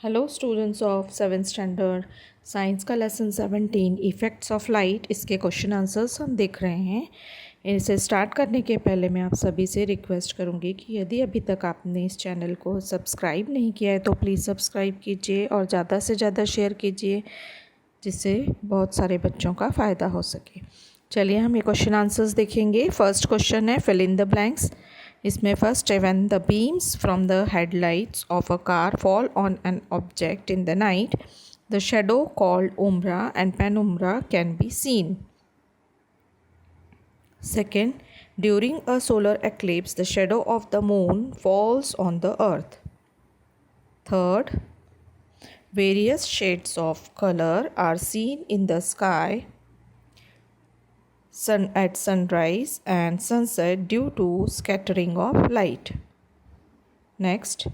Hello students of 7th standard science का lesson 17 effects of light इसके question answers हम देख रहे हैं। इसे स्टार्ट करने के पहले मैं आप सभी से रिक्वेस्ट करूंगी कि यदि अभी तक आपने इस चैनल को सब्सक्राइब नहीं किया है तो प्लीज़ सब्सक्राइब कीजिए और ज़्यादा से ज़्यादा शेयर कीजिए, जिससे बहुत सारे बच्चों का फ़ायदा हो सके। चलिए हम ये क्वेश्चन आंसर्स देखेंगे। फर्स्ट क्वेश्चन है फिल इन द ब्लैंक्स। इसमें फर्स्ट है when the beams from the headlights of a car fall on an object in the night, the shadow called उम्ब्रा and penumbra can be seen. Second, during a solar eclipse, the shadow of the moon falls on the earth. Third, various shades of color are seen in the sky at sunrise and sunset due to scattering of light. Next,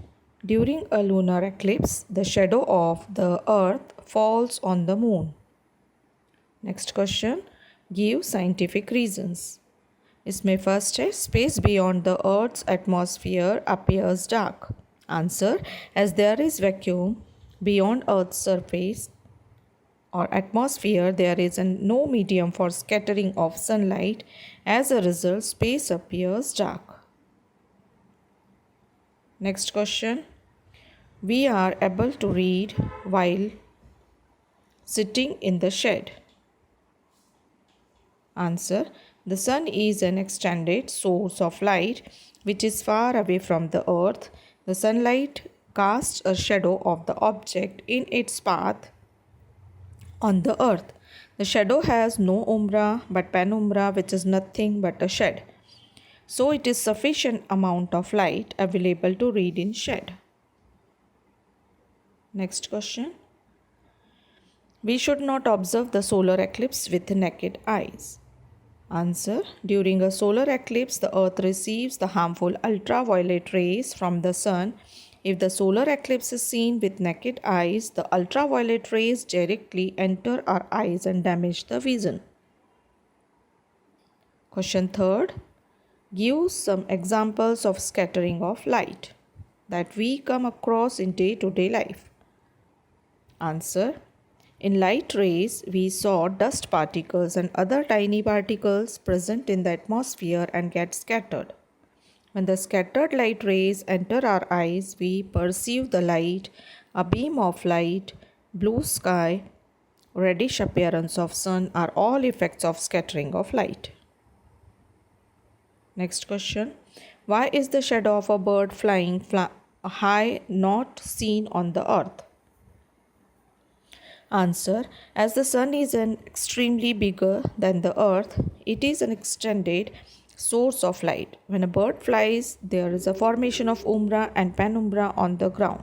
during a lunar eclipse, the shadow of the earth falls on the moon. Next question, give scientific reasons. इसमें first है space beyond the earth's atmosphere appears dark. Answer, as there is vacuum beyond earth surface or atmosphere, there is no medium for scattering of sunlight. As a result, space appears dark. Next question, we are able to read while sitting in the shade. Answer, the sun is an extended source of light which is far away from the earth. The sunlight casts a shadow of the object in its path on the earth. The shadow has no umbra but penumbra, which is nothing but a shade. So it is sufficient amount of light available to read in shade. Next question. We should not observe the solar eclipse with naked eyes. Answer, during a solar eclipse, the earth receives the harmful ultraviolet rays from the sun. If the solar eclipse is seen with naked eyes, the ultraviolet rays directly enter our eyes and damage the vision. Question third, give some examples of scattering of light that we come across in day-to-day life. Answer, in light rays, we saw dust particles and other tiny particles present in the atmosphere and get scattered. When the scattered light rays enter our eyes, we perceive the light, a beam of light, blue sky, reddish appearance of sun are all effects of scattering of light. Next question, why is the shadow of a bird flying high not seen on the earth? Answer, as the sun is an extremely bigger than the earth, it is an extended source of light. When a bird flies, there is a formation of umbra and penumbra on the ground.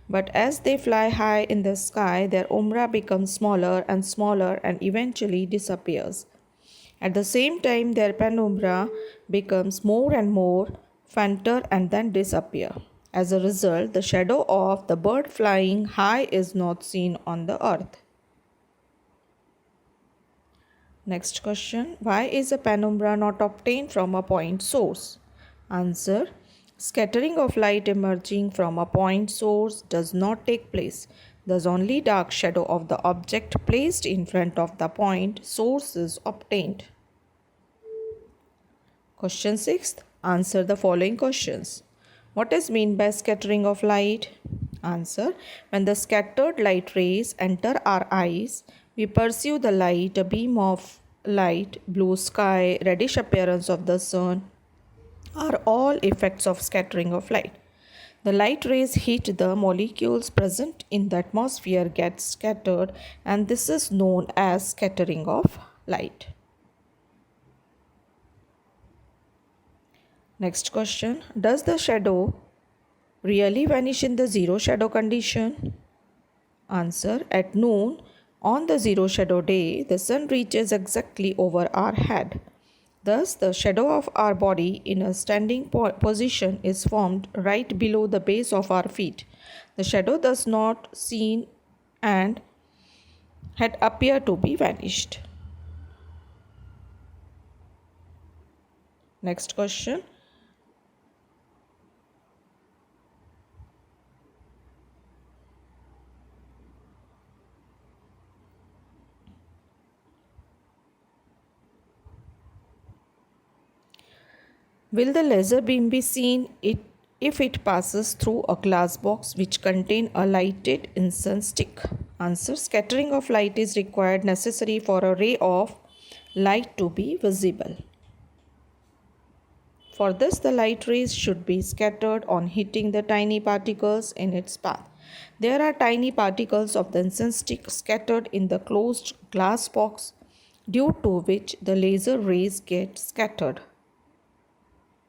But as they fly high in the sky, their umbra becomes smaller and smaller and eventually disappears. At the same time, their penumbra becomes more and more fainter and then disappear. As a result, the shadow of the bird flying high is not seen on the earth. Next question, why is a penumbra not obtained from a point source? Answer, scattering of light emerging from a point source does not take place. Thus, only dark shadow of the object placed in front of the point source is obtained. Question 6. Answer the following questions. What is meant by scattering of light? Answer, when the scattered light rays enter our eyes, we perceive the light, a beam of light, blue sky, reddish appearance of the sun are all effects of scattering of light. The light rays hit the molecules present in the atmosphere, get scattered, and this is known as scattering of light. Next question, does the shadow really vanish in the zero shadow condition? Answer, at noon on the zero shadow day, the sun reaches exactly over our head. Thus, the shadow of our body in a standing position is formed right below the base of our feet. The shadow does not seen and had appear to be vanished. Next question, Will the laser beam be seen if it passes through a glass box which contain a lighted incense stick? Answer. Scattering of light is required necessary for a ray of light to be visible. For this, the light rays should be scattered on hitting the tiny particles in its path. There are tiny particles of the incense stick scattered in the closed glass box, due to which the laser rays get scattered.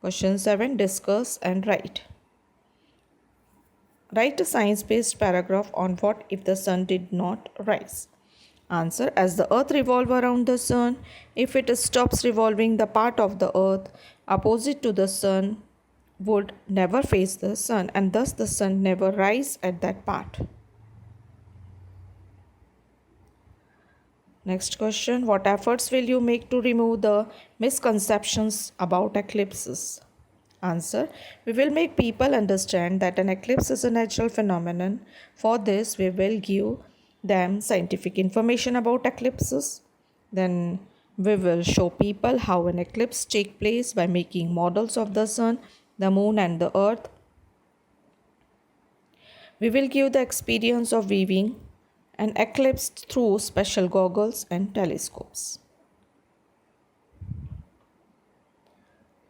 Question 7. Discuss and write. Write a science-based paragraph on what if the sun did not rise. Answer. As the earth revolves around the sun, if it stops revolving, the part of the earth opposite to the sun would never face the sun, and thus the sun never rise at that part. Next question. What efforts will you make to remove the misconceptions about eclipses? Answer. We will make people understand that an eclipse is a natural phenomenon. For this, we will give them scientific information about eclipses. Then we will show people how an eclipse takes place by making models of the sun, the moon and the earth. We will give the experience of viewing an eclipse through special goggles and telescopes.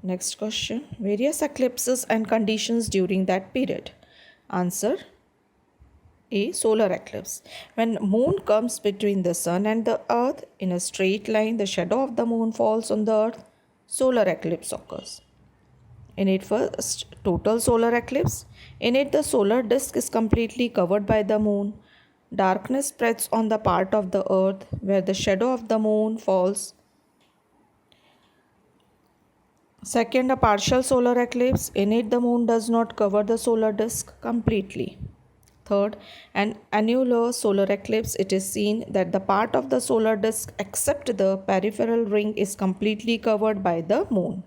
Next question. Various eclipses and conditions during that period. Answer. A. Solar eclipse. When moon comes between the sun and the earth in a straight line, the shadow of the moon falls on the earth. Solar eclipse occurs. In it, first, total solar eclipse. In it, the solar disk is completely covered by the moon. Darkness spreads on the part of the earth where the shadow of the moon falls. Second, a partial solar eclipse. In it, the moon does not cover the solar disk completely. Third, an annular solar eclipse. It is seen that the part of the solar disk except the peripheral ring is completely covered by the moon.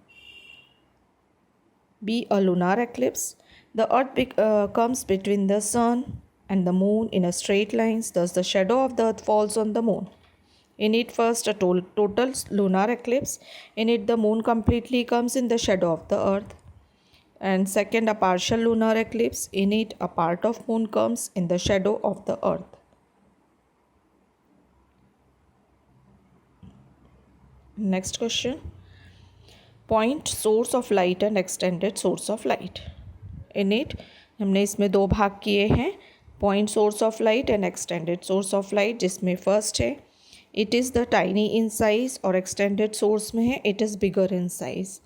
B. A lunar eclipse. The earth comes between the sun and the moon in a straight line, thus the shadow of the earth falls on the moon. In it, first, a total lunar eclipse. In it, the moon completely comes in the shadow of the earth. And second, a partial lunar eclipse. In it, a part of moon comes in the shadow of the earth. Next question. Point source of light and extended source of light. In it, हमने इसमें दो भाग किए हैं, point source of light and extended source of light, जिसमें first है it is the tiny in size और extended source में है it is bigger in size.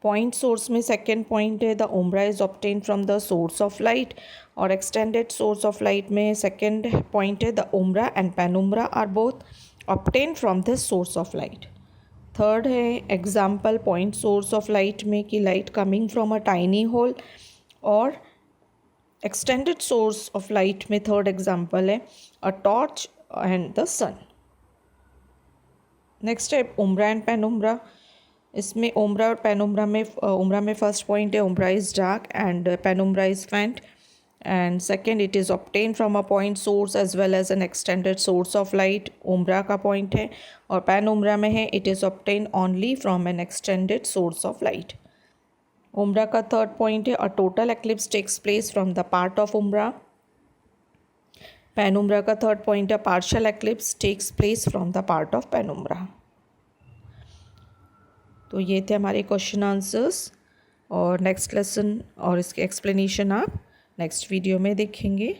Point source में सेकेंड पॉइंट है the umbra is obtain from the source of light, और extended source of light में second point है the umbra and penumbra are both obtain from this source of light. Third है example point source of light में कि light coming from a tiny hole, और extended source of light में third example है a torch and the sun. Next है umbra and penumbra. इसमें उम्ब्रा और penumbra में उम्ब्रा में फर्स्ट पॉइंट है umbra is dark and penumbra is faint, and second it is obtain from a point source as well as an extended source of light. Umbra का point है, और penumbra में है it is obtain only from an extended source of light. Umbra का third point है a total eclipse takes place from the part of umbra. Penumbra का third point है partial eclipse takes place from the part of penumbra. तो ये थे हमारे question answers, और next lesson और इसके एक्सप्लेनेशन आप नेक्स्ट वीडियो में देखेंगे.